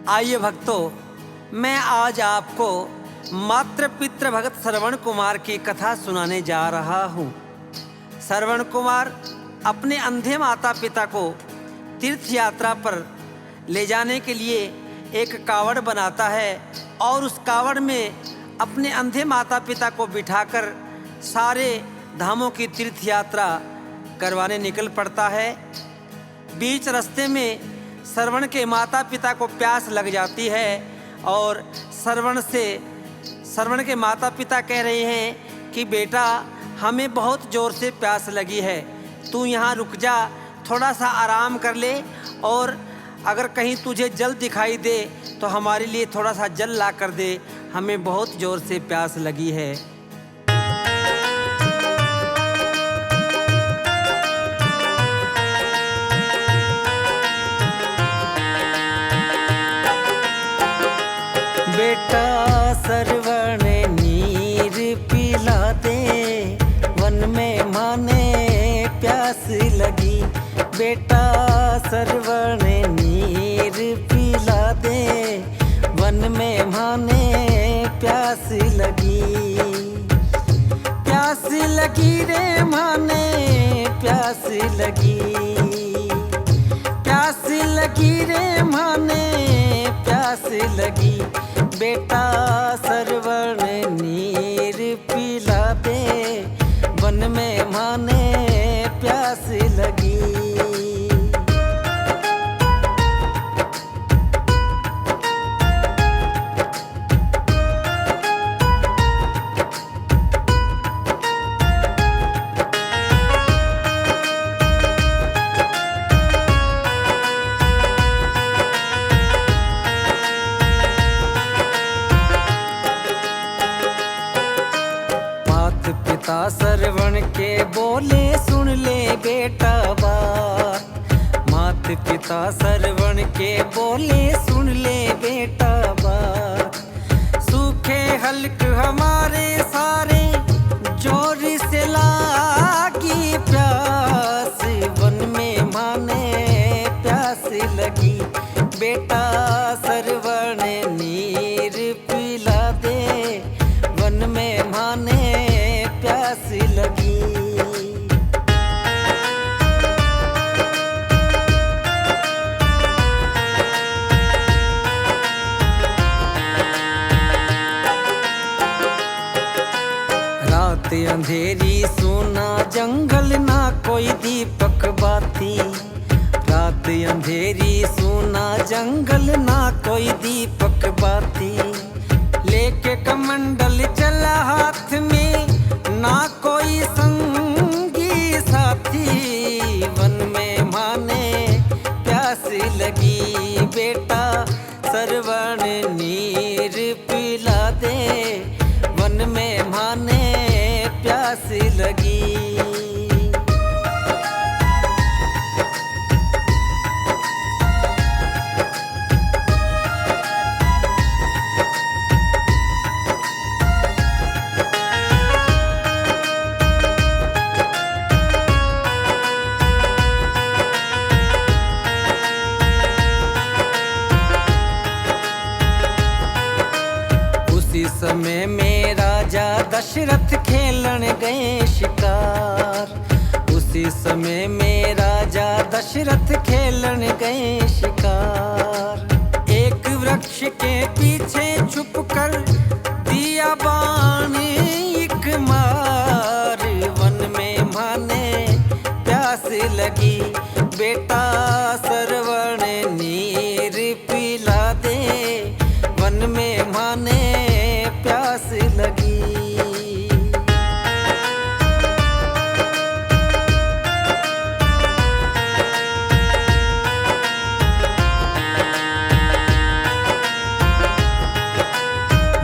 आइए भक्तों, मैं आज आपको मातृ पितृ भगत श्रवण कुमार की कथा सुनाने जा रहा हूँ। श्रवण कुमार अपने अंधे माता पिता को तीर्थ यात्रा पर ले जाने के लिए एक कावड़ बनाता है और उस कावड़ में अपने अंधे माता पिता को बिठाकर सारे धामों की तीर्थ यात्रा करवाने निकल पड़ता है। बीच रास्ते में श्रवण के माता पिता को प्यास लग जाती है और श्रवण के माता पिता कह रहे हैं कि बेटा, हमें बहुत ज़ोर से प्यास लगी है, तू यहाँ रुक जा, थोड़ा सा आराम कर ले और अगर कहीं तुझे जल दिखाई दे तो हमारे लिए थोड़ा सा जल ला कर दे, हमें बहुत ज़ोर से प्यास लगी है। बेटा श्रवण नीर पिला दे, वन में माने प्यास लगी। बेटा श्रवण नीर पिला दे, वन में माने प्यास लगी। प्यास लगी रे माने प्यास लगी, प्यास लगी रे माने प्यास लगी। बेटा श्रवण नीर पिला दे, वन में माने प्यास लगी। पिता श्रवण के बोले सुन ले बेटा बात, मात पिता श्रवण के बोले सुन ले बेटा बात। सूखे हल्क हमारे सारे जोर से लागी प्यास, वन में माने प्यास लगी। बेटा श्रवण नीर पिला दे, वन में माने प्यास लगी। रात अंधेरी सोना जंगल, ना कोई दीपक बाती। रात अंधेरी सोना जंगल, ना कोई दीपक बाती। लेके कमंडल चला हाथ में, ना कोई संगी साथी, वन में माने प्यास लगी। बेटा श्रवण नीर पिला दे, वन में माने प्यास लगी। समय में राजा दशरथ खेलन गए शिकार। उसी समय में राजा दशरथ खेलन गए शिकार। एक वृक्ष के पीछे छुपकर दिया बाण एक मार, वन में माने प्यास लगी। बेटा श्रवण नीर पिला दे, वन में माने प्यास लगी।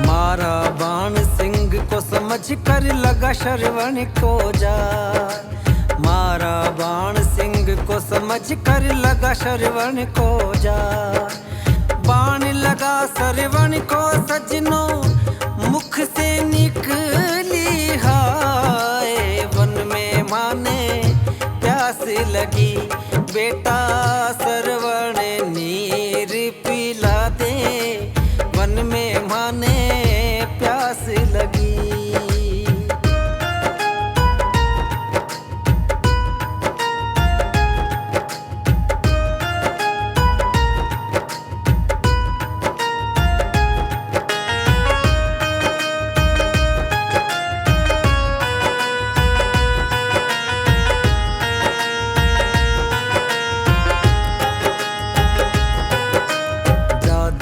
मारा बाण सिंह को समझ कर लगा श्रवण को जा। मारा बाण सिंह को समझ कर लगा श्रवण को जा। बाण लगा श्रवण को सजनों, मुख से निकली हाय, वन में माने प्यास लगी। बेटा श्रवण नीर पिला दे, वन में माने प्यास लगी।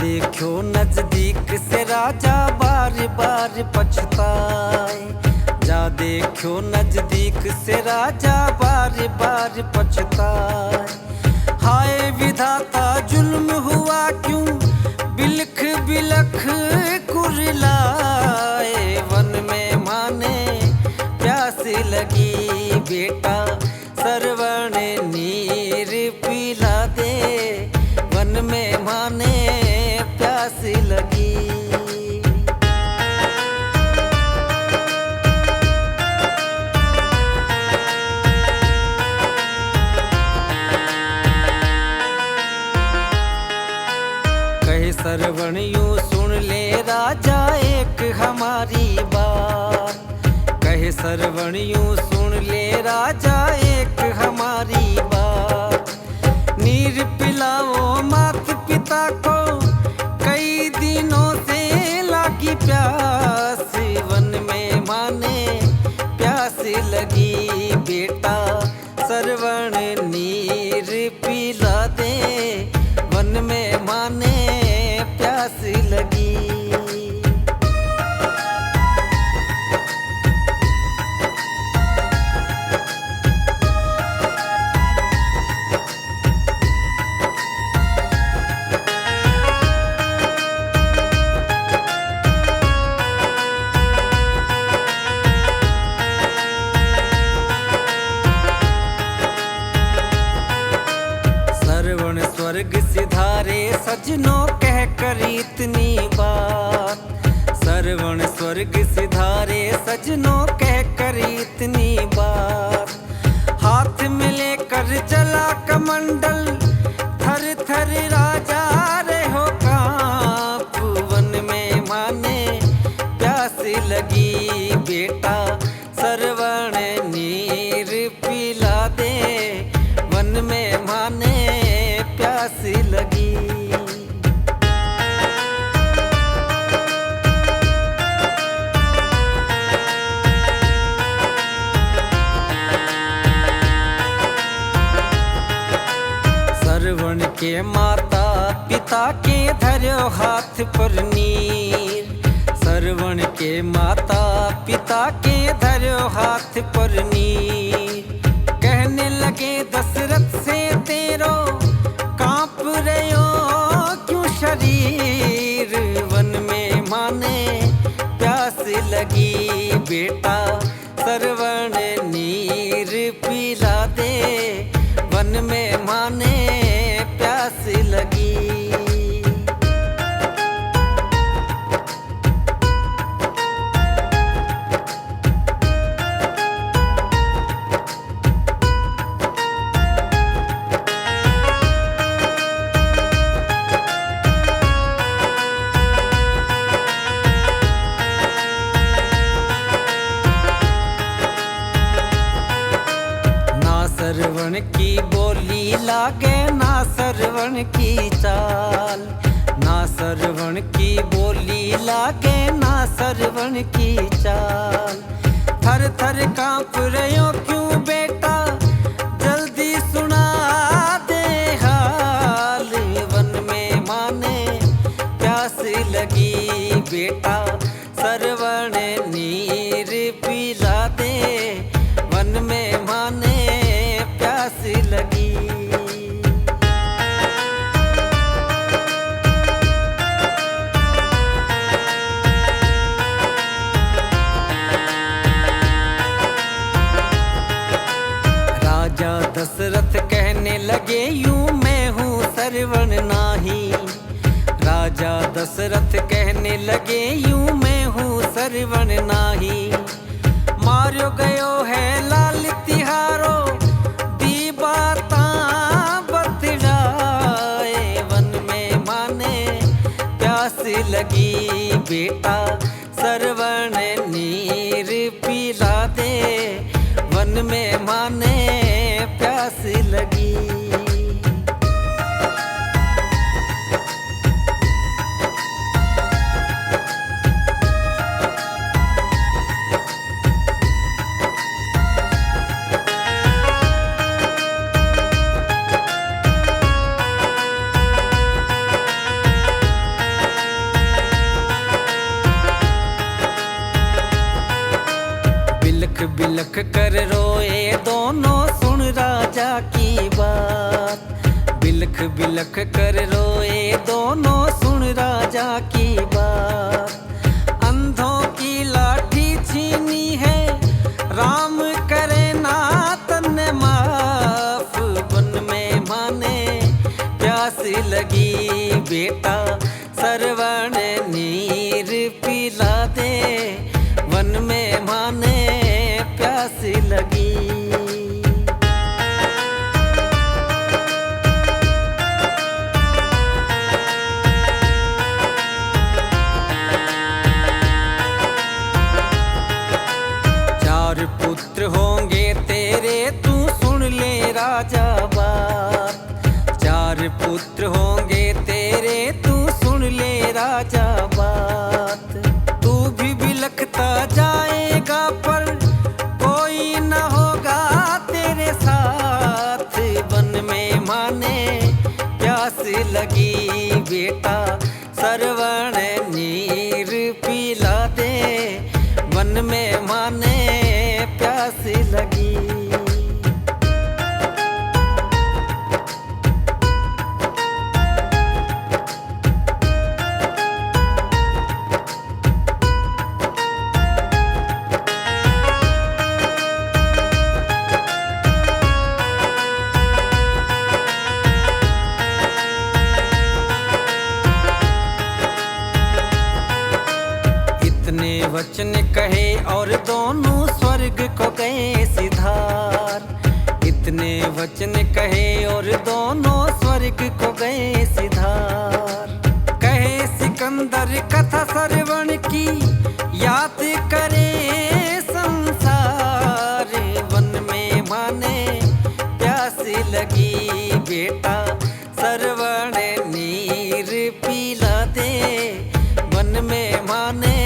देखो नजदीक से राजा बार बार पछताए, जा देखो नजदीक से राजा बार बार पछताए। हाय विधाता जुल्म हुआ क्यों बिलख बिलख कुरलाए, वन में माने प्यास लगी। बेटा सरवण नीर पिला दे, वन में माने प्यास लगी। कहे सरवण यूं सुन ले राजा एक हमारी बात, कहे सरवण यूं सुन ले राजा एक हमारी बात। नीर पिलाओ मात पिता को कई दिनों से लागी प्यास, वन में माने प्यास लगी। बेटा सरवण नीर पिला दे, वन में माने प्यास लगी। स्वर्ग सिधारे सजनों कह कर इतनी बात, सरवण स्वर्ग सिधारे सजनों कह कर इतनी बात। हाथ में लेकर चला कमंडल थर थर राजा रहो कांप, वन में माने प्यास लगी। बेटा सरवण नीर पिला दे, वन में माने प्यास लगी। सरवण के माता पिता के धरो हाथ पर नीर, सरवण के माता पिता के धरो हाथ पर नीर। कहने लगे दशरथ से तेरो कांप रहो क्यों शरीर, वन में माने प्यास लगी। बेटा सरवण नीर पिला दे, वन में माने प्यास लगी। सरवण की बोली लागे ना सरवण की चाल, ना सरवण की बोली लागे ना सरवण की चाल। थर थर कांप रहो क्यों बेटा जल्दी सुना दे हाल, वन में माने प्यास लगी। बेटा सरवण नीर पिला दे, वन में माने प्यास लगी। राजा दशरथ कहने लगे यूं मैं हूँ सरवण नाही, राजा दशरथ कहने लगे यूं मैं हूँ सरवण नाही। मारो गयो है लाल तिहारो दी बाता बतलाए, वन में माने प्यास प्यास लगी बेटा सरवण नीर पिला दे, वन में माने प्यास लगी। बिलख बिलख कर रोए दोनों सुन राजा की बात, बिलख बिलख कर रोए दोनों सुन राजा की बात। अंधों की लाठी छीनी है राम करे ना तन माफ, वन में माने प्यास लगी बेटा सरवण नीर पिला दे, वन में माने प्यास लगी। चार पुत्र होंगे तेरे तू सुन ले राजा बात, चार पुत्र होंगे तेरे तू सुन ले राजा बात। तू भी बिलखता जाएगा पर कोई न होगा तेरे साथ, वन में माने प्यास लगी बेटा सरवण नीर पिला दे, वन में माने प्यास लगी। इतने वचन कहे और दोनों स्वर्ग को गए सिधार, इतने वचन कहे और दोनों स्वर्ग को गए सिधार। कहे सिकंदर कथा श्रवण की याद करे संसार, वन में माने प्यास लगी बेटा सरवण नीर पिला दे, वन में माने